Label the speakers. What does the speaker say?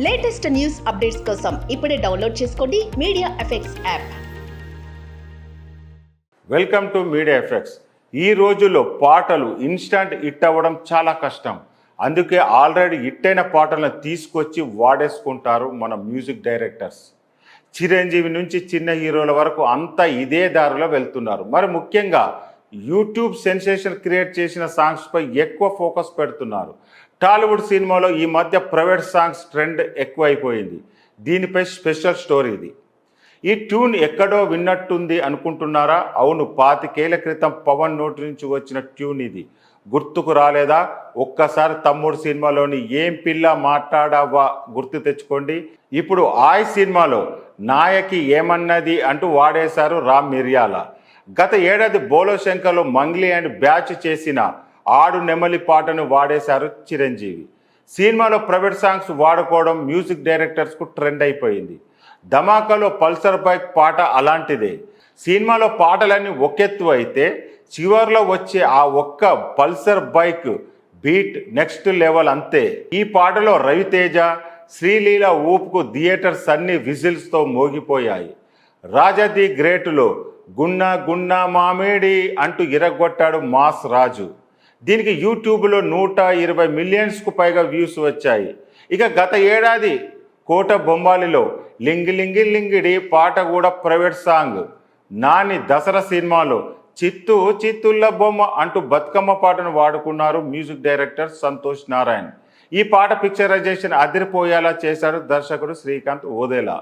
Speaker 1: Latest news updates కోసం ఇప్పుడే download చేసుకోండి media effects app.
Speaker 2: Welcome to media effects. ఈ రోజుల్లో పాటలు ఇన్స్టంట్ హిట్ అవ్వడం చాలా కష్టం. అందుకే ఆల్రెడీ హిట్ అయిన పాటలను తీసుకొచ్చి వాడేసుకుంటారు మన మ్యూజిక్ డైరెక్టర్స్. చిరంజీవి నుంచి చిన్న హీరోల వరకు అంతా ఇదే దారిలో వెళ్తున్నారు. మరి ముఖ్యంగా యూట్యూబ్ సెన్సేషన్ క్రియేట్ చేసిన సాంగ్స్పై ఎక్కువ ఫోకస్ పెడుతున్నారు. టాలీవుడ్ సినిమాలో ఈ మధ్య ప్రైవేట్ సాంగ్స్ ట్రెండ్ ఎక్కువైపోయింది. దీనిపై స్పెషల్ స్టోరీ ఇది. ఈ ట్యూన్ ఎక్కడో విన్నట్టుంది అనుకుంటున్నారా? అవును, 25 ఏళ్ల క్రితం పవన్ నోటి నుంచి వచ్చిన ట్యూన్ ఇది. గుర్తుకు రాలేదా? ఒక్కసారి తమ్ముడు సినిమాలోని ఏం పిల్ల మాట్లాడావా గుర్తు తెచ్చుకోండి. ఇప్పుడు ఆయ్ సినిమాలో నాయకి ఏమన్నది అంటూ వాడేశారు రామ్ మిర్యాల. గత ఏడాది బోలో శంకర్లో మంగ్లీ అండ్ బ్యాచ్ చేసిన ఆడు నెమలి పాటను వాడేశారు చిరంజీవి. సినిమాలో ప్రైవేట్ సాంగ్స్ వాడుకోవడం మ్యూజిక్ డైరెక్టర్స్కు ట్రెండ్ అయిపోయింది. ధమాకాలో పల్సర్ బైక్ పాట అలాంటిదే. సినిమాలో పాటలన్నీ ఒకెత్తు అయితే చివరిలో వచ్చే ఆ ఒక్క Pulsar bike beat next level అంతే. ఈ పాటలో రవితేజ, శ్రీలీల ఊపుకు థియేటర్స్ అన్ని విజిల్స్తో మోగిపోయాయి. రాజా ది గ్రేట్లో గున్నా గున్నా మామిడి అంటూ ఇరగొట్టాడు మాస్ రాజు. దీనికి యూట్యూబ్లో 120 మిలియన్స్కు పైగా వ్యూస్ వచ్చాయి. ఇక గత ఏడాది కోట బొమ్మాలిలో లింగి లింగి లింగిడి పాట కూడా ప్రైవేట్ సాంగ్. నాని దసరా సినిమాలో చిత్తూ చిత్తుల్ల బొమ్మ అంటూ బతుకమ్మ పాటను వాడుకున్నారు మ్యూజిక్ డైరెక్టర్ సంతోష్ నారాయణ్. ఈ పాట పిక్చరైజేషన్ అదిరిపోయేలా చేశాడు దర్శకుడు శ్రీకాంత్ ఓదేలా.